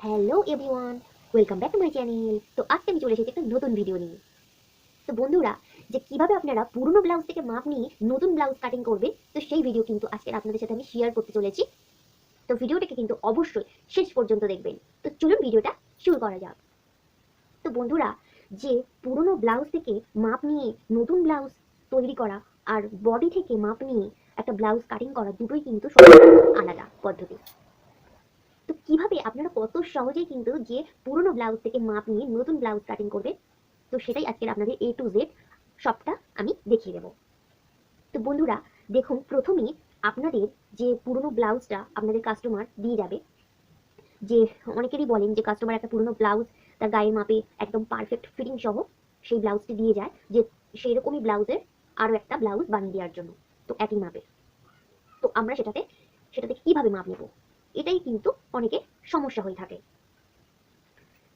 Hello everyone, welcome back to my channel. তো আজকে আমি চলে এসেছি একটা নতুন ভিডিও নিয়ে। তো বন্ধুরা, যে কিভাবে আপনারা পুরনো ব্লাউজ থেকে মাপ নিয়ে নতুন ব্লাউজ কাটিং করবেন, তো সেই ভিডিও কিন্তু আজকে আপনাদের সাথে আমি শেয়ার করতে চলেছি। তো ভিডিওটাকে কিন্তু অবশ্যই শেষ পর্যন্ত দেখবেন। তো চলুন ভিডিওটা শুরু করা যাক। তো বন্ধুরা, যে পুরনো ব্লাউজ থেকে মাপ নিয়ে নতুন ব্লাউজ তৈরি করা আর বডি থেকে মাপ নিয়ে একটা ব্লাউজ কাটিং করা, দুটোই কিন্তু আলাদা পদ্ধতি। তো কিভাবে আপনারা কত সহজেই কিন্তু যে পুরনো ব্লাউজ থেকে মাপ নিয়ে নতুন ব্লাউজ কাটিং করবে, তো সেটাই আজকের আপনাদের A to Z সবটা আমি দেখিয়ে দেবো। তো বন্ধুরা দেখুন, প্রথমেই আপনাদের যে পুরনো ব্লাউজটা আপনাদের কাস্টমার দিয়ে যাবে, যে অনেকেরই বলেন যে কাস্টমার একটা পুরনো ব্লাউজ তার গায়ের মাপে একদম পারফেক্ট ফিটিং সহ সেই ব্লাউজটি দিয়ে যায়, যে সেই রকমই ব্লাউজের আরও একটা ব্লাউজ বানিয়ে দেওয়ার জন্য, তো একই মাপে। তো আমরা সেটাতে কিভাবে মাপ নেব, এটাই কিন্তু অনেকের সমস্যা হয়ে থাকে।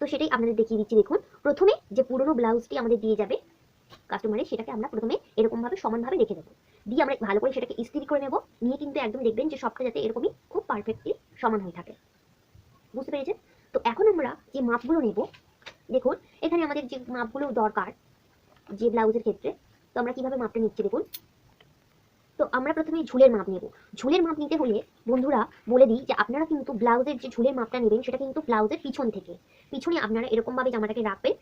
তো সেটাই আপনাদের দেখিয়ে দিচ্ছি। দেখুন, প্রথমে যে পুরনো ব্লাউজটি আমাদের দিয়ে যাবে কাস্টমারের, সেটাকে আমরা প্রথমে এরকমভাবে সমানভাবে রেখে দেবো, দিয়ে আমরা ভালো করে সেটাকে ইস্ত্রি করে নেব। নিয়ে কিন্তু একদম দেখবেন যে সবটা যাতে এরকমই খুব পারফেক্টলি সমান হয়ে থাকে। বুঝতে পেরেছেন? তো এখন আমরা যে মাপগুলো নেব, দেখুন এখানে আমাদের যে মাপগুলো দরকার যে ব্লাউজের ক্ষেত্রে, তো আমরা কিভাবে মাপটা নিচ্ছি দেখুন। তো আমরা প্রথমে ঝুলের মাপ নেব। ঝুলের মাপ নিতে হলে বন্ধুরা বলে দিই যে আপনারা কিন্তু ব্লাউজের যে ঝুলের মাপটা নেবেন, সেটা কিন্তু ব্লাউজের পিছন থেকে, পিছনে আপনারা এরকমভাবে জামাটাকে রাখবেন।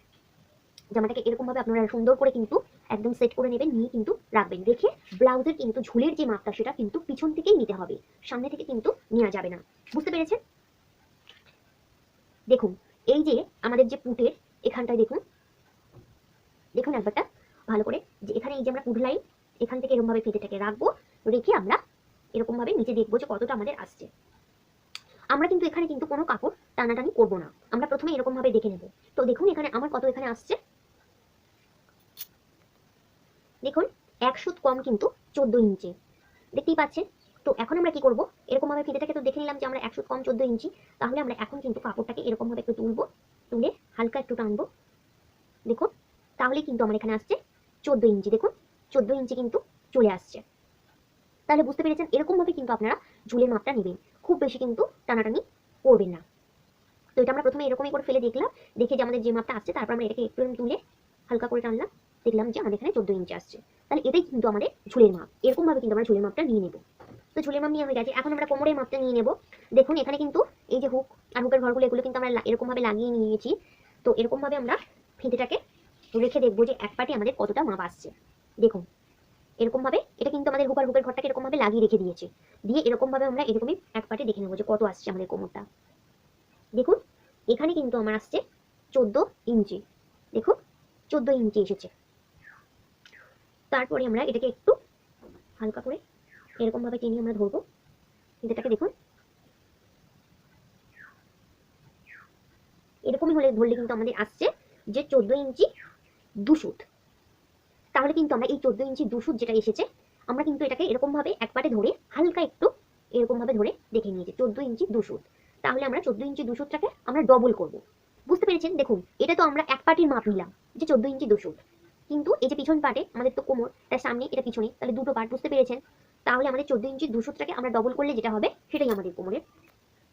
জামাটাকে এরকমভাবে আপনারা সুন্দর করে কিন্তু একদম সেট করে নেবেন, নিয়ে কিন্তু রাখবেন। রেখে ব্লাউজের কিন্তু ঝুলের যে মাপটা, সেটা কিন্তু পিছন থেকেই নিতে হবে, সামনে থেকে কিন্তু নেওয়া যাবে না। বুঝতে পেরেছেন? দেখুন, এই যে আমাদের যে পুটের এখানটায় দেখুন, দেখুন একবারটা ভালো করে, যে এখানে এই যে আমরা পুট লাইন, এখান থেকে এরকমভাবে ফিতেটাকে রাখবো। রেখে আমরা এরকমভাবে নিচে দেখবো যে কতটা আমাদের আসছে। আমরা কিন্তু এখানে কিন্তু কোনো কাপড় টানাটানি করবো না, আমরা প্রথমে এরকমভাবে দেখে নেব। তো দেখুন এখানে আমার কত এখানে আসছে, দেখুন 1 সুত কম কিন্তু 14 ইঞ্চি, দেখতেই পাচ্ছেন। তো এখন আমরা কি করব, এরকম ভাবে ফিতেটাকে তো দেখে নিলাম যে আমরা 1 সুত কম 14 ইঞ্চি। তাহলে আমরা এখন কিন্তু কাপড়টাকে এরকম ভাবে একটু তুলবো, তুলে হালকা একটু টানবো। দেখুন, তাহলে কিন্তু আমার এখানে আসছে 14 ইঞ্চি। দেখুন 14 ইঞ্চি কিন্তু চলে আসছে। তাহলে বুঝতে পেরেছেন, এরকম ভাবে কিন্তু আপনারা ঝুলের মাপটা নেবেন, খুব বেশি কিন্তু টানাটানি করবেন না। তো এটা আমরা প্রথমে এরকমই করে ফেলে দেখলাম, দেখে যে আমাদের যে মাপটা আসছে, তারপর আমরা এটাকে একটু তুলে হালকা করে টানলাম, দেখলাম যে আমাদের এখানে 14 ইঞ্চি আসছে। তাহলে এটাই কিন্তু আমাদের ঝুলের মাপ। এরকম ভাবে কিন্তু আমরা ঝুলের মাপটা নিয়ে নেব। তো ঝুলের মাপ নিয়ে হয়ে গেছে, এখন আমরা কোমরের মাপটা নিয়ে নেব। দেখুন এখানে কিন্তু এই যে হুক আর হুকের ঘরগুলো, এগুলো কিন্তু আমরা এরকম ভাবে লাগিয়ে নিয়েছি। তো এরকম ভাবে আমরা ফিতেটাকে রেখে দেখবো যে এক পাটে আমাদের কতটা মাপ আসছে। দেখুন এরকম ভাবে, এটা কিন্তু আমাদের হুক আর হুকের ঘরটাকে এরকম ভাবে লাগিয়ে রেখে দিয়েছে। দিয়ে এরকম ভাবে আমরা এরকমই এক পাটে দেখে নেবো যে কত আসছে আমাদের কোমরটা। দেখুন এখানে কিন্তু আমার আসছে 14 ইঞ্চি। দেখুন 14 ইঞ্চি এসেছে। তারপরে আমরা এটাকে একটু হালকা করে এরকম ভাবে টেনে আমরা ধরবো ফিতেটাকে। দেখুন এরকমই হলে ধরলে কিন্তু আমাদের আসছে যে 14 ইঞ্চি 2 সুত। তাহলে কিন্তু আমরা এই 14 ইঞ্চি 2 সুত যেটা এসেছে, আমরা কিন্তু এটাকে এরকম ভাবে এক পাটে ধরে হালকা একটু এরকম ভাবে ধরে দেখে নিয়েছি 14 ইঞ্চি 2 সুত। তাহলে আমরা 14 ইঞ্চি 2 সুতটাকে আমরা ডবল করব। বুঝতে পেরেছেন? দেখুন এটা তো আমরা এক পাটির মাপ নিলাম যে 14 ইঞ্চি 2 সুত, কিন্তু এই যে পিছন পাটে আমাদের তো কোমর, তার সামনে এটা পিছনে, তাহলে দুটো পার্ট। বুঝতে পেরেছেন? তাহলে আমাদের 14 ইঞ্চি 2 সুতটাকে আমরা ডবল করলে যেটা হবে, সেটাই আমাদের কোমরের।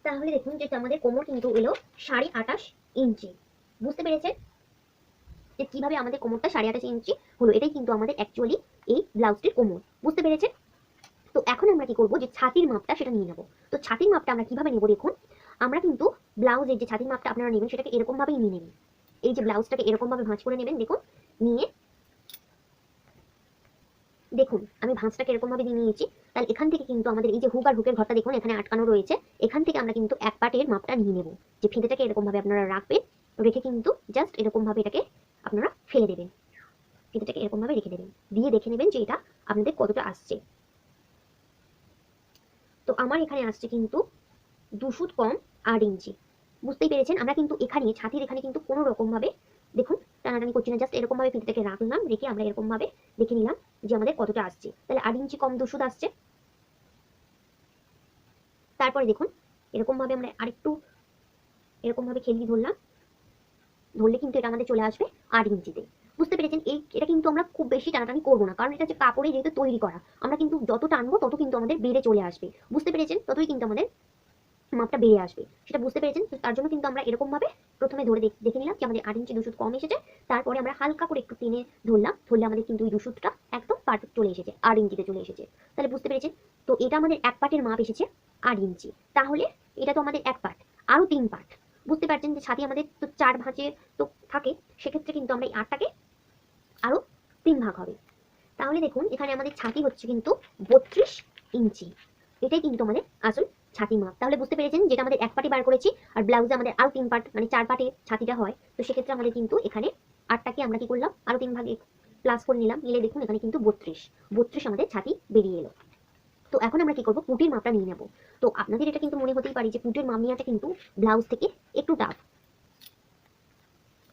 তাহলে দেখুন যে আমাদের কোমর কিন্তু এলো 28.5 ইঞ্চি। বুঝতে পেরেছেন যে কিভাবে আমাদের কোমরটা 28.5 ইঞ্চি হলো? এটাই কিন্তু আমাদের অ্যাকচুয়ালি এই ব্লাউজটির কোমর। বুঝতে পেরেছেন? তো এখন আমরা কি করবো, যে ছাতির মাপটা সেটা নিয়ে নেবো। তো ছাতির মাপটা আমরা কিভাবে নেবো দেখুন, আমরা কিন্তু ব্লাউজের যে ছাতির মাপটা আপনারা নেবেন, সেটাকে এরকম ভাবেই নিয়ে নেবেন। এই যে ব্লাউজটাকে এরকম ভাবে ভাঁজ করে নেবেন। দেখুন নিয়ে, দেখুন আমি ভাঁজটাকে এরকম ভাবে দিয়ে নিয়েছি। তাহলে এখান থেকে কিন্তু আমাদের এই যে হুক আর হুকের ঘরটা দেখুন এখানে আটকানো রয়েছে, এখান থেকে আমরা কিন্তু এক পাটের মাপটা নিয়ে নেব। যে ফিতেটাকে এরকম ভাবে আপনারা রাখবেন, রেখে কিন্তু জাস্ট এরকম ভাবে এটাকে আপনারা ফেলে দেবেন। ফিতেটাকে এরকম ভাবে রেখে দেবেন, দিয়ে দেখে নেবেন যে এটা আপনাদের কতটা আসছে। তো আমার এখানে আসছে কিন্তু 2 সুত কম 8 ইঞ্চি। বুঝতেই পেরেছেন? আমরা কিন্তু এখানে ছাতির এখানে কিন্তু কোনো রকম ভাবে দেখুন টানাটানি করছি না, জাস্ট এরকম ভাবে ফিতেটাকে রাখলাম, রেখে আমরা এরকম ভাবে দেখে নিলাম যে আমাদের কতটা আসছে। তাহলে 8 ইঞ্চি কম 2 সুত আসছে। তারপরে দেখুন এরকম ভাবে আমরা আরেকটু এরকম ভাবে খেলিয়ে ধরলাম, ধরলে কিন্তু এটা আমাদের চলে আসবে 8 ইঞ্চিতে। বুঝতে পেরেছেন? এটা কিন্তু আমরা খুব বেশি টানাটানি করবো না, কারণ এটা হচ্ছে কাপড়ে যেহেতু তৈরি করা, আমরা কিন্তু যত টানবো তত কিন্তু আমাদের বেড়ে চলে আসবে। বুঝতে পেরেছেন? ততই কিন্তু আমাদের মাপটা বেরিয়ে আসবে, সেটা বুঝতে পেরেছেন। তো তার জন্য কিন্তু আমরা এরকম ভাবে প্রথমে ধরে দেখে নিলাম যে আমাদের 8 ইঞ্চি 2 সুত কম এসেছে। তারপরে আমরা হালকা করে একটু টেনে ধরলে আমাদের কিন্তু ওই 2 সুতটা একদম পারফেক্ট চলে এসেছে, 8 ইঞ্চিতে চলে এসেছে। তাহলে বুঝতে পেরেছেন। তো এটা আমাদের এক পার্টের মাপ এসেছে 8 ইঞ্চি। তাহলে এটা তো আমাদের এক পার্ট, আরো 3 পার্ট। বুঝতে পারছেন যে ছাতি আমাদের তো 4 ভাঁজে তো থাকে, সেক্ষেত্রে কিন্তু আমরা এই 8টাকে আরো 3 ভাগ হবে। তাহলে দেখুন এখানে আমাদের ছাতি হচ্ছে কিন্তু 32 ইঞ্চি। এটাই কিন্তু আমাদের আসল ছাতি মাপ। তাহলে বুঝতে পেরেছেন যেটা আমাদের এক পার্টে বার করেছি, আর ব্লাউজে আমাদের আরো 3 পার্ট মানে 4 পার্টে ছাতিটা হয়। তো সেক্ষেত্রে আমাদের কিন্তু এখানে 8টাকে আমরা কি করলাম, আরো 3 ভাগে প্লাস করে নিলাম, নিলে দেখুন এখানে কিন্তু 32 আমাদের ছাতি বেরিয়ে এলো। তো এখন আমরা কি করবো, পুটির মাপটা নিয়ে নেব। তো আপনাদের এটা কিন্তু মনে হতেই পারে যে পুটির মাপ নেওয়াটা কিন্তু ব্লাউজ থেকে একটু টাফ।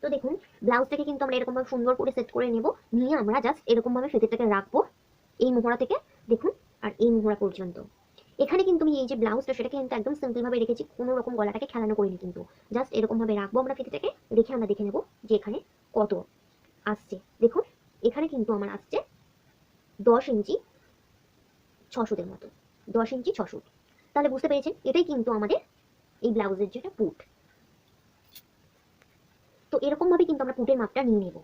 তো দেখুন ব্লাউজটাকে কিন্তু আমরা এরকম ভাবে সুন্দর করে সেট করে নেব, নিয়ে আমরা জাস্ট এরকম ভাবে ফিতেটাকে রাখবো এই মোহরা থেকে দেখুন আর এই মোহরা পর্যন্ত। এখানে কিন্তু আমি এই যে ব্লাউজটা সেটাকে কিন্তু একদম সিম্পল ভাবে রেখেছি, কোনো রকম গলাটাকে খেলানো করিনি, কিন্তু জাস্ট এরকম ভাবে রাখবো আমরা ফিতেটাকে, রেখে আমরা দেখে নেব যে এখানে কত আসছে। দেখুন এখানে কিন্তু আমার আসছে 10 ইঞ্চি 600 মতো, 10 ইঞ্চি 600। তাহলে বুঝতে পেরেছেন এটাই কিন্তু আমাদের এই ব্লাউজের যেটা পুট। তো এরকম ভাবে কিন্তু আমরা পুটের মাপটা নিয়ে নেব।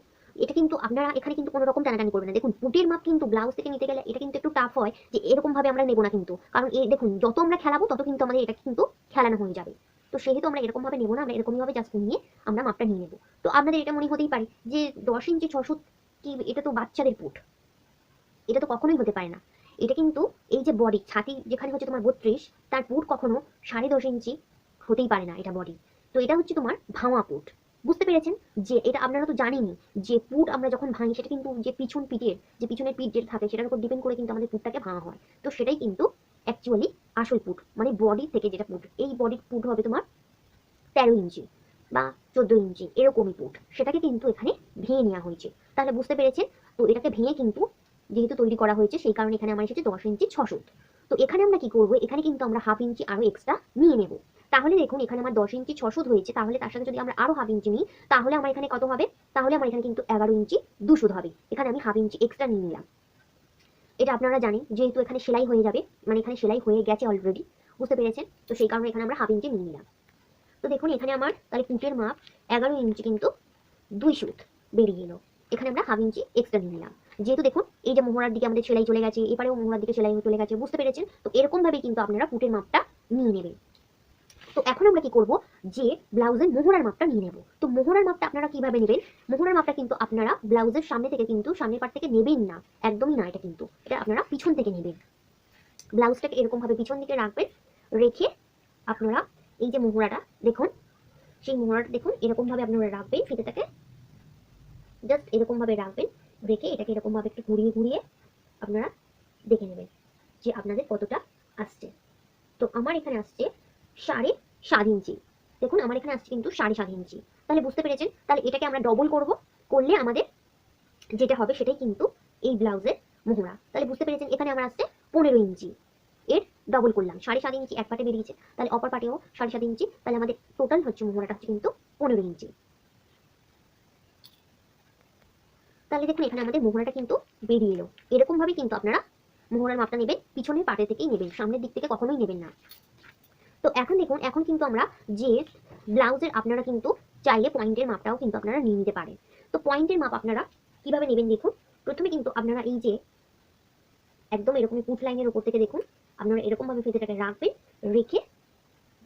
এটা কিন্তু আপনারা এখানে কিন্তু কোনো রকম টানাটানি করবেন না। দেখুন পুটের মাপ কিন্তু ব্লাউজ থেকে নিতে গেলে এটা কিন্তু একটু টাফ হয়, যে এরকম ভাবে আমরা নেব না কিন্তু, কারণ এই দেখুন যত আমরা খেলাবো তত কিন্তু আমাদের এটা কিন্তু খেলানো হয়ে যাবে। তো সেহেতু আমরা এরকম ভাবে নেব না, আমরা এরকমই ভাবে জাস্ট নিয়ে আমরা মাপটা নিয়ে নেব। তো আপনাদের এটা মনে হতেই পারে যে 10 ইঞ্চি 600 কি, এটা তো বাচ্চাদের পুট, এটা তো কখনোই হতে পারে না। এটা কিন্তু এই যে বডি ছাতি যেখানে হচ্ছে তোমার 32, তার পুট কখনো 10.5 ইঞ্চি হতেই পারে না, এটা বডি। তো এটা হচ্ছে তোমার ভাঙা পুট। বুঝতে পেরেছেন যে এটা আপনারা তো জানেনই যে পুট আমরা যখন ভাঙি সেটা কিন্তু যে পিছনের পিঠ যেটা থাকে সেটার উপর ডিপেন্ড করে কিন্তু আমাদের পুটটাকে ভাঙা হয়। তো সেটাই কিন্তু অ্যাকচুয়ালি আসল পুট, মানে বডি থেকে যেটা পুট, এই বডির পুট হবে তোমার 13 ইঞ্চি বা 14 ইঞ্চি এরকমই পুট, সেটাকে কিন্তু এখানে ভেঙে নেওয়া হয়েছে। তাহলে বুঝতে পেরেছেন। তো এটাকে ভেঙে কিন্তু যেহেতু তৈরি করা হয়েছে সেই কারণে এখানে আমার এসেছে 10 ইঞ্চি 600। তো এখানে আমরা কি করব, এখানে কিন্তু আমরা হাফ ইঞ্চি আরো এক্সট্রা নিয়ে নেব। তাহলে দেখুন এখানে আমার 10 ইঞ্চি 600 হয়েছে, তাহলে তার সাথে যদি আমরা আরো হাফ ইঞ্চি নিই তাহলে আমার এখানে কত হবে, তাহলে আমার এখানে কিন্তু 11 ইঞ্চি 200 হবে। এখানে আমি হাফ ইঞ্চি এক্সট্রা নিয়ে নিলাম। এটা আপনারা জানেন যেহেতু এখানে সেলাই হয়ে যাবে, মানে এখানে সেলাই হয়ে গেছে অলরেডি, বুঝতে পেরেছেন। তো সেই কারণে এখানে আমরা হাফ ইঞ্চি নিয়ে নিলাম। তো দেখুন এখানে আমার তাহলে পুটের মাপ 11 ইঞ্চি কিন্তু 2 সুত বেরিয়ে এলো। এখানে আমরা হাফ ইঞ্চি এক্সট্রা নিয়ে নিলাম। যেহেতু দেখুন এই যে মোহরার দিকে আমাদের সেলাই চলে গেছে, এপারেও মোহরার দিকে সেলাই চলে গেছে, বুঝতে পেরেছেন। তো এরকম ভাবে কিন্তু আপনারা পুটের মাপটা নিয়ে নেবেন। তো এখন আমরা কি করব, যে ব্লাউজের মোহরার মাপটা নিয়ে নেব। তো মোহরার মাপটা আপনারা কিভাবে নেবেন, মোহরার মাপটা কিন্তু আপনারা ব্লাউজের সামনে থেকে কিন্তু সামনের পাট থেকে নেবেন না, একদমই না। এটা কিন্তু এটা আপনারা পিছন থেকে নেবেন। ব্লাউজটাকে এরকম ভাবে পিছন দিকে রাখবেন, রেখে আপনারা এই যে মোহরাটা দেখুন, সেই মোহরাটা দেখুন এরকম ভাবে আপনারা রাখবেন, ফিতেটাকে জাস্ট এরকম ভাবে রাখবেন, রেখে এটাকে এরকম ভাবে একটু ঘুরিয়ে ঘুরিয়ে আপনারা দেখে নেবেন যে আপনাদের কতটা আসছে। তো আমার এখানে আসছে 7.5 ইঞ্চি। দেখুন আমার এখানে আসছে কিন্তু 7.5 ইঞ্চি। তাহলে বুঝতে পেরেছেন, তাহলে এটাকে আমরা ডবল করব, করলে আমাদের যেটা হবে সেটাই কিন্তু এই ব্লাউজের মোহরা। তাহলে বুঝতে পেরেছেন এখানে আমার আসছে 15 ইঞ্চি, এর ডবল করলাম, 7.5 ইঞ্চি এক পাটে বেরিয়েছে, তাহলে অপর পাটেও 7.5 ইঞ্চি, তাহলে আমাদের টোটাল হচ্ছে মোহরাটা হচ্ছে কিন্তু 15 ইঞ্চি। তাহলে দেখুন এখানে আমাদের মোহরাটা কিন্তু বেরিয়ে এলো। এরকম ভাবে কিন্তু আপনারা মোহরার মাপটা নেবেন, পিছনের পাটে থেকেই নেবেন, সামনের দিক থেকে কখনোই নেবেন না। তো এখন দেখুন এখন কিন্তু আমরা যে ব্লাউজের আপনারা কিন্তু চাইলে পয়েন্টের মাপটাও কিন্তু আপনারা নিয়ে নিতে পারেন। তো পয়েন্টের মাপ আপনারা কিভাবে নেবেন দেখুন, প্রথমে কিন্তু আপনারা এই যে একদম এরকম পুট লাইনের উপর থেকে দেখুন আপনারা এরকম ভাবে ফিতেটাকে রাখবেন, রেখে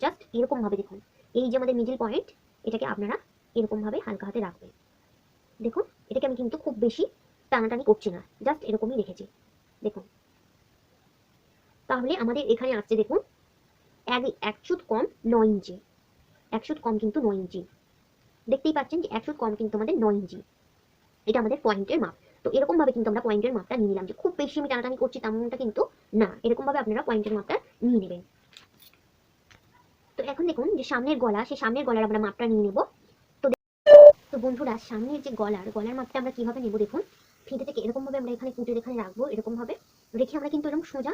জাস্ট এরকম ভাবে দেখুন এই যে আমাদের মিডল পয়েন্ট, এটাকে আপনারা এরকম ভাবে হালকা হাতে রাখবেন। দেখুন এটাকে আমি কিন্তু খুব বেশি টানাটানি করছি না, জাস্ট এরকমই রেখেছি দেখুন। তাহলে আমাদের এখানে আসছে দেখুন এক সুত কম 9 ইঞ্চি, এক সুত কম কিন্তু 9 ইঞ্চি। দেখতেই পাচ্ছেন যে এক সুত কম কিন্তু আমাদের 9 ইঞ্চি, এটা আমাদের পয়েন্টের মাপ। তো এরকম ভাবে কিন্তু আমরা পয়েন্টের মাপটা নিয়ে নিলাম, যে খুব বেশি আমি টানাটানি করছি তেমনটা কিন্তু না, এরকম ভাবে আপনারা পয়েন্টের মাপটা নিয়ে নেবেন। তো এখন দেখুন যে সামনের গলা, সেই সামনের গলার আমরা মাপটা নিয়ে নেব। তো তো বন্ধুরা সামনের যে গলার মাপটা আমরা কিভাবে নেব দেখুন, ফিতে থেকে এরকম ভাবে আমরা এখানে পুটের এখানে রাখবো, এরকম ভাবে রেখে আমরা কিন্তু এরকম সোজা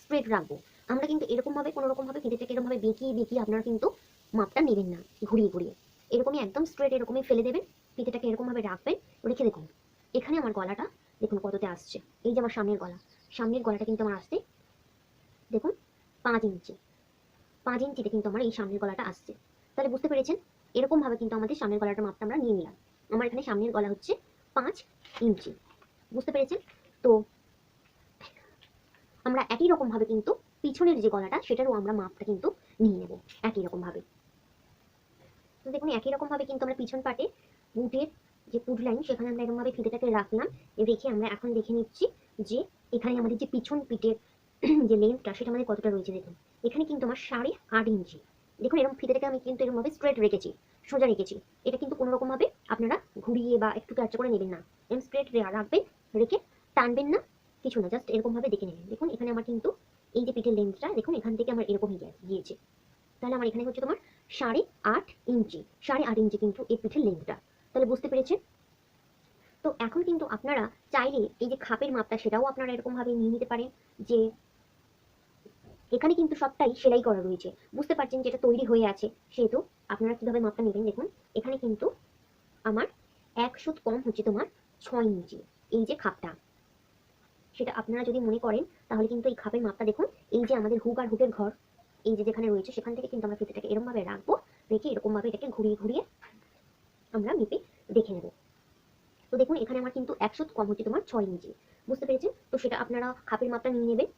স্ট্রেট রাখবো। আমরা কিন্তু এরকম ভাবে কোনো রকম ভাবে ফিতে থেকে এরকম ভাবে বেঁকিয়ে বেঁকিয়ে আপনারা কিন্তু মাপটা নেবেন না, ঘুরিয়ে ঘুরিয়ে এরকমই একদম স্ট্রেট এরকমই ফেলে দেবেন, ফিতেটাকে এরকম ভাবে রাখবেন, রেখে দেখুন এখানে আমার গলাটা দেখুন কততে আসছে। এই যে আমার সামনের গলাটা কিন্তু আমার আসছে দেখুন 5 ইঞ্চি। 5 ইঞ্চিতে কিন্তু আমার এই সামনের গলাটা আসছে। তাহলে বুঝতে পেরেছেন, এরকম ভাবে কিন্তু আমাদের সামনের গলাটার মাপটা আমরা নিয়ে নিলাম। আমার এখানে সামনের গলা হচ্ছে 5 ইঞ্চি, বুঝতে পেরেছেন? তো আমরা একই রকম ভাবে কিন্তু পিছনের যে গলাটা সেটারও আমরা মাপটা কিন্তু নিয়ে নেব একই রকম ভাবে। তো দেখুন একই রকম ভাবে কিন্তু আমরা পিছন পাটে বুটের যে পুট লাইন সেখানে আমরা এরকম ভাবে ফিতেটাকে রাখলাম, রেখে আমরা এখন দেখে নিচ্ছি যে এখানে আমাদের যে পিছন পিঠের যে লেন্থটা সেটা আমাদের কতটা রয়েছে। দেখুন এখানে কিন্তু আমার 8.5 ইঞ্চি। দেখুন এরকম ফিতেটাকে আমি কিন্তু এরকম ভাবে স্ট্রেট রেখেছি, সোজা রেখেছি। এটা কিন্তু কোনো রকম ভাবে আপনারা ঘুরিয়ে বা একটু কাজ করে নেবেন না, এম স্ট্রেট রাখবেন, রেখে টানবেন না, কিছু না, জাস্ট এরকম ভাবে দেখে নেবেন। দেখুন এখানে আমার কিন্তু এই যে পিঠের লেন্থটা দেখুন এখান থেকে আমার এরকমই গিয়েছে। তাহলে আমার এখানে হচ্ছে তোমার 8.5 ইঞ্চি, 8.5 ইঞ্চি কিন্তু এই পিঠের লেন্থটা। তাহলে বুঝতে পেরেছেন? তো এখন কিন্তু আপনারা চাইলে এই যে খাপের মাপটা সেটাও আপনারা এরকম ভাবে নিয়ে নিতে পারেন, যে এখানে কিন্তু সবটাই সেলাই করা রয়েছে, বুঝতে পারছেন যেটা তৈরি হয়ে আছে, সেহেতু আপনারা কিভাবে মাপটা নেবেন। দেখুন এখানে কিন্তু আমার 1 সুত কম হচ্ছে তোমার 6 ইঞ্চি এই যে খাপটা, সেটা আপনারা যদি মনে করেন তাহলে কিন্তু এই খাপের মাপটা দেখুন, এই যে আমাদের হুক আর হুকের ঘর এই যে যেখানে রয়েছে সেখান থেকে কিন্তু আমরা ফিতেটাকে এরকম ভাবে রাখবো, রেখে এরকম ভাবে এটাকে ঘুরিয়ে ঘুরিয়ে আমরা মেপে দেখে নেব। তো দেখুন এখানে আমার কিন্তু 1 সুত কম হচ্ছে তোমার 6 ইঞ্চি, বুঝতে পেরেছেন? তো সেটা আপনারা খাপের মাপটা নিয়ে নেবেন।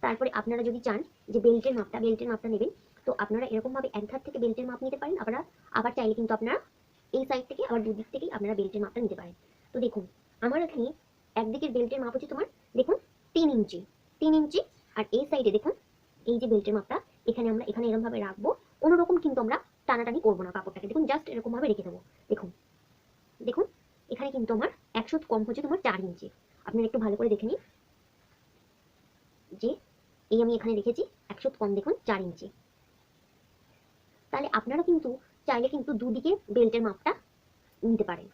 তারপরে আপনারা যদি চান যে বেল্টের মাপটা নেবেন, তো আপনারা এরকম ভাবে এক ধার থেকে বেল্টের মাপ নিতে পারেন, আবার চাইলে কিন্তু আপনারা এই সাইড থেকে আবার দুদিক থেকেই আপনারা বেল্টের মাপটা নিতে পারেন। তো দেখুন আমার এখানে একদিকের বেল্টের মাপ হচ্ছে তোমার দেখুন 3 ইঞ্চি, 3 ইঞ্চি। আর এই সাইডে দেখুন এই যে বেল্টের মাপটা এখানে আমরা এখানে এরকম ভাবে রাখবো, কোনো রকম কিন্তু আমরা টানাটানি করবো না কাপড়টাকে, দেখুন জাস্ট এরকম ভাবে রেখে দেবো। দেখুন দেখুন এখানে কিন্তু আমার 1 সুত কম হচ্ছে তোমার 4 ইঞ্চি। আপনারা একটু ভালো করে দেখে নিন যে এই আমি এখানে রেখেছি 1 সুত কম দেখুন 4 ইঞ্চি। তাহলে আপনারা কিন্তু চাইলে কিন্তু দুদিকে বেল্টের মাপটা নিতে পারেন।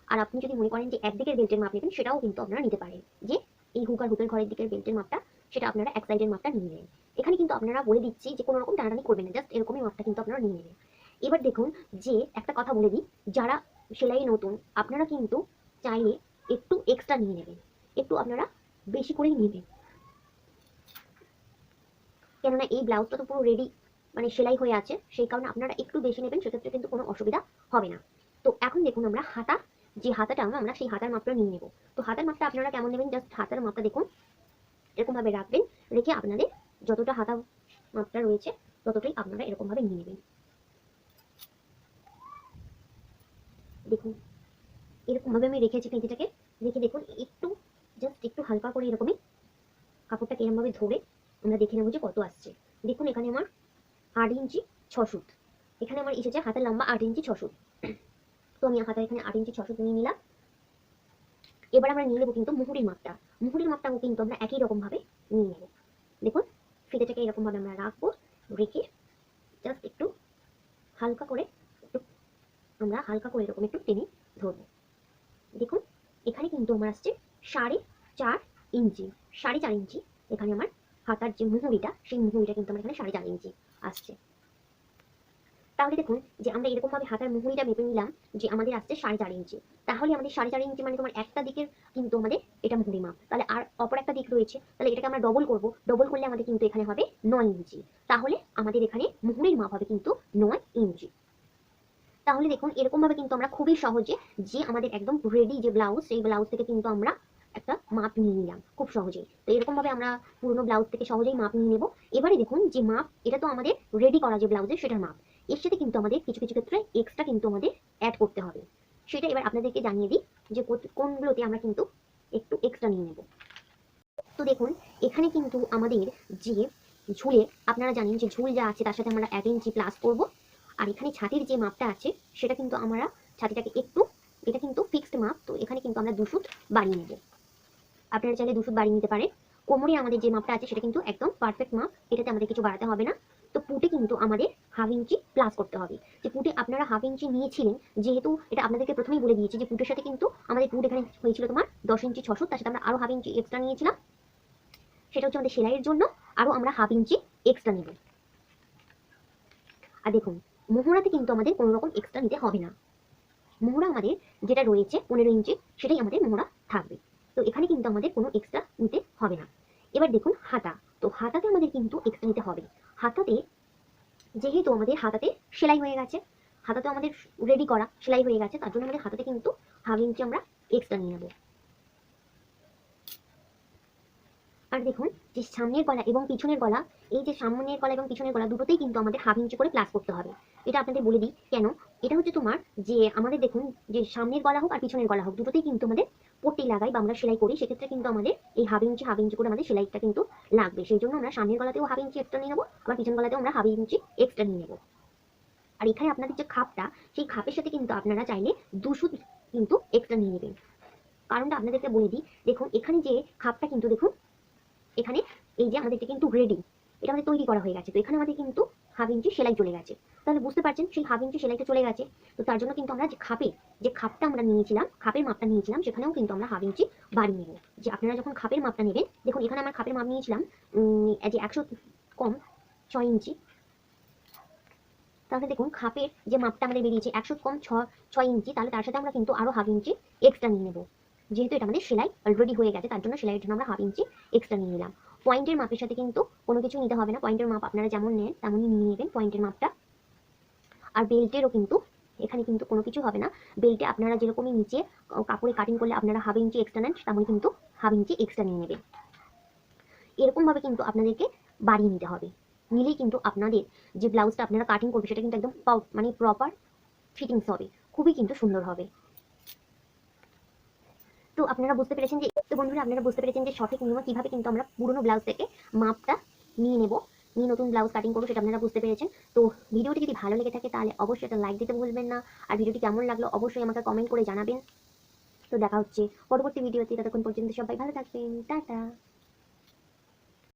আর আপনি যদি মনে করেন যে একদিকের বেল্টের মাপ নেবেন সেটাও কিন্তু আপনারা নিতে পারেন, যে এই হুক আর হুকের ঘরের দিকের বেল্টের মাপটা সেটা আপনারা এক সাইডের মাপটা নিয়ে নেবেন। এখানে কিন্তু আপনারা বলে দিচ্ছি যে কোনো রকম টানাটানি করবেন না, জাস্ট এরকমই মাপটা কিন্তু আপনারা নিয়ে নেবেন। এবার দেখুন যে একটা কথা বলে দিই, যারা সেলাই নতুন আপনারা কিন্তু চাইলে একটু এক্সট্রা নিয়ে নেবেন, একটু আপনারা বেশি করেই নেবেন, কেননা এই ব্লাউজটা তো পুরো রেডি মানে সেলাই হয়ে আছে, সেই কারণে আপনারা একটু বেশি নেবেন, সেক্ষেত্রে কিন্তু কোনো অসুবিধা হবে না। তো এখন দেখুন আমরা হাতা, যে হাতাটা আমরা সেই হাতার মাপটা নিয়ে নেব। তো হাতার মাপটা আপনারা কেমন নেবেন, জাস্ট হাতার মাপটা দেখুন এরকম ভাবে রাখবেন, রেখে আপনাদের যতটা হাতা মাপটা রয়েছে ততটাই আপনারা এরকম ভাবে নিয়ে নেবেন। দেখুন এরকম ভাবে আমি রেখেছি পেঁচিটাকে, রেখে দেখুন একটু জাস্ট একটু হালকা করে এরকমই কাপড়টাকে এরকম ভাবে ধরে আমরা দেখে নেবো যে কত আসছে। দেখুন এখানে আমার 8 ইঞ্চি 6 সুত, এখানে আমার এসেছে হাতের লম্বা 8 ইঞ্চি 6 সুত। তো আমি হাতা এখানে 8 ইঞ্চি 6 সুত নিয়ে নিলাম। এবার আমরা নিয়ে নেবো কিন্তু মুহুরির মাপটা, মুহুরির মাপটাও কিন্তু আমরা একই রকম ভাবে নিয়ে নেব। দেখুন ফিতেটাকে এরকম ভাবে আমরা রাখবো, রেখে জাস্ট একটু হালকা করে এরকম একটু টেনে ধরবো। দেখুন এখানে কিন্তু আমার আসছে 4.5 ইঞ্চি, 4.5 ইঞ্চি এখানে আমার হাতার যে মুহুরিটা সেই মুহুরিটা কিন্তু আমার এখানে 4.5 ইঞ্চি আসছে। তাহলে দেখুন যে আমরা এরকম ভাবে হাতার মুহুরিটা মেপে নিলাম যে আমাদের আসছে 4.5 ইঞ্চি। তাহলে আমাদের 4.5 ইঞ্চি মানে তোমার একটা দিকের কিন্তু আমাদের এটা মুহুরি মাপ, তাহলে আর অপর একটা দিক রয়েছে, তাহলে এটাকে আমরা ডবল করব, ডবল করলে আমাদের কিন্তু এখানে হবে 9 ইঞ্চি। তাহলে আমাদের এখানে মুহুরির মাপ হবে কিন্তু 9 ইঞ্চি। তাহলে দেখুন এরকম ভাবে কিন্তু আমরা খুবই সহজে যে আমাদের একদম রেডি যে ব্লাউজ সেই ব্লাউজ থেকে কিন্তু আমরা একটা মাপ নিয়ে নিলাম খুব সহজেই। তো এরকম ভাবে আমরা পুরোনো ব্লাউজ থেকে সহজেই মাপ নিয়ে নেব। এবারে দেখুন যে মাপ এটা তো আমাদের রেডি করা যে ব্লাউজের সেটার মাপ, এর সাথে কিন্তু আমাদের কিছু কিছু ক্ষেত্রে এক্সট্রা কিন্তু আমাদের অ্যাড করতে হবে, সেটা এবার আপনাদেরকে জানিয়ে দিই যে কোনগুলোতে আমরা কিন্তু একটু এক্সট্রা নিয়ে নেব। তো দেখুন এখানে কিন্তু আমাদের যে ঝুলে আপনারা জানেন যে ঝুল যা আছে তার সাথে আমরা 1 ইঞ্চি প্লাস করব। আর এখানে ছাতির যে মাপটা আছে সেটা কিন্তু আমরা ছাতিটাকে একটু, এটা কিন্তু ফিক্সড মাপ, তো এখানে কিন্তু আমরা 2 সুত বাড়িয়ে নেব। আপনারা চাইলে 2 সুত বাড়িয়ে নিতে পারেন। কোমরে আমাদের যে মাপটা আছে সেটা কিন্তু একদম পারফেক্ট মাপ, এটাতে আমাদের কিছু বাড়াতে হবে না। তো পুটে কিন্তু আমাদের 1/2 ইঞ্চি প্লাস করতে হবে। যে পুটে আপনারা 1/2 ইঞ্চি নিয়েছিলেন, যেহেতু এটা আপনাদেরকে প্রথমেই বলে দিয়েছি যে পুটের সাথে কিন্তু আমাদের পুট এখানে হয়েছিল তোমার 10 ইঞ্চি 6 সুত, তার সাথে আমরা আরো 1/2 ইঞ্চি এক্সট্রা নিয়েছিলাম, সেটা হচ্ছে আমাদের সেলাইয়ের জন্য, আরো আমরা 1/2 ইঞ্চি এক্সট্রা নেব। আর দেখুন মোহরাতে কিন্তু আমাদের কোনো রকম এক্সট্রা নিতে হবে না, মোহরা আমাদের যেটা রয়েছে 15 ইঞ্চি সেটাই আমাদের মোহরা থাকবে। তো এখানে কিন্তু আমাদের কোনো এক্সট্রা নিতে হবে না। এবার দেখুন হাতা, তো হাতাতে আমাদের কিন্তু এক্সট্রা নিতে হবে। হাতাতে যেহেতু আমাদের হাতাতে সেলাই হয়ে গেছে, হাতাতে আমাদের রেডি করা সেলাই হয়ে গেছে, তার জন্য আমাদের হাতাতে কিন্তু 1/2 ইঞ্চি আমরা এক্সট্রা নিয়ে নেব। আর দেখুন যে সামনের গলা এবং পিছনের গলা, এই যে সামনের গলা এবং পিছনের গলা দুটোতেই কিন্তু আমাদের 1/2 ইঞ্চি করে প্লাস করতে হবে। এটা আপনাদের বলে দিই কেন। এটা হচ্ছে তোমার যে আমাদের দেখুন যে সামনের গলা হোক আর পিছনের গলা হোক দুটোতেই কিন্তু আমাদের পট্টি লাগাই বা আমরা সেলাই করি, সেক্ষেত্রে কিন্তু আমাদের এই 1/2 ইঞ্চি করে আমাদের সেলাইটা কিন্তু লাগবে। সেই জন্য আমরা সামনের গলাতেও 1/2 ইঞ্চি এক্সট্রা নিয়ে নেবো, আবার পিছন গলাতেও আমরা 1/2 ইঞ্চি এক্সট্রা নিয়ে নেবো। আর এখানে আপনাদের যে খাপটা, সেই খাপের সাথে কিন্তু আপনারা চাইলে 2 সুত কিন্তু এক্সট্রা নিয়ে নেবেন। কারণটা আপনাদেরকে বলে দিই, দেখুন এখানে যে খাপটা কিন্তু দেখুন এখানে এই যে আমাদের এটা কিন্তু রেডি, এটা আমাদের তৈরি করা হয়ে গেছে, তো এখানে আমাদের কিন্তু 1/2 ইঞ্চি সেলাই চলে গেছে। তাহলে বুঝতে পারছেন সেই 1/2 ইঞ্চি সেলাইটা চলে গেছে। তো তার জন্য কিন্তু আমরা যে খাপটা আমরা নিয়েছিলাম, খাপের মাপটা নিয়েছিলাম, সেখানেও কিন্তু আমরা 1/2 ইঞ্চি বাড়িয়ে নেব। যে আপনারা যখন খাপের মাপটা নেবেন, দেখুন এখানে আমার খাপের মাপ নিয়েছিলাম যে 100 কম 6 ইঞ্চি। তাহলে দেখুন খাপের যে মাপটা আমাদের বেরিয়েছে 100 কম 6 ইঞ্চি, তাহলে তার সাথে আমরা কিন্তু আরো 1/2 ইঞ্চি এক্সট্রা নিয়ে নেব। যেহেতু এটা আমাদের সেলাই অলরেডি হয়ে গেছে, তার জন্য সেলাইয়ের জন্য আমরা 1/2 ইঞ্চি এক্সট্রা নিয়ে নিলাম। পয়েন্টের মাপের সাথে কিন্তু কোনো কিছু নিতে হবে না, পয়েন্টের মাপ আপনারা যেমন নেন তেমনই নিয়ে নেবেন পয়েন্টের মাপটা। আর বেল্টেরও কিন্তু এখানে কিন্তু কোনো কিছু হবে না, বেল্টে আপনারা যেরকমই নিচে কাপড়ে কাটিং করলে আপনারা 1/2 ইঞ্চি এক্সট্রা নেন, তেমনই কিন্তু 1/2 ইঞ্চি এক্সট্রা নিয়ে নেবেন। এরকম ভাবে কিন্তু আপনাদেরকে বাড়িয়ে নিতে হবে, নিলেই কিন্তু আপনাদের যে ব্লাউজটা আপনারা কাটিং করবে সেটা কিন্তু একদম মানে প্রপার ফিটিংস হবে, খুবই কিন্তু সুন্দর হবে। তো আপনারা বুঝতে পেরেছেন যে, তো বন্ধুরা আপনারা বুঝতে পেরেছেন যে সঠিক নিয়মে কিভাবে কিন্তু আমরা পুরনো ব্লাউজ থেকে মাপটা নিয়ে নেব, নিয়ে নতুন ব্লাউজ কাটিং করবো, সেটা আপনারা বুঝতে পেরেছেন। তো ভিডিওটি যদি ভালো লেগে থাকে তাহলে অবশ্যই একটা লাইক দিতে ভুলবেন না, আর ভিডিওটি কেমন লাগলো অবশ্যই আমাকে কমেন্ট করে জানাবেন। তো দেখা হচ্ছে পরবর্তী ভিডিওতে, ততক্ষণ পর্যন্ত সবাই ভালো থাকবেন, টাটা।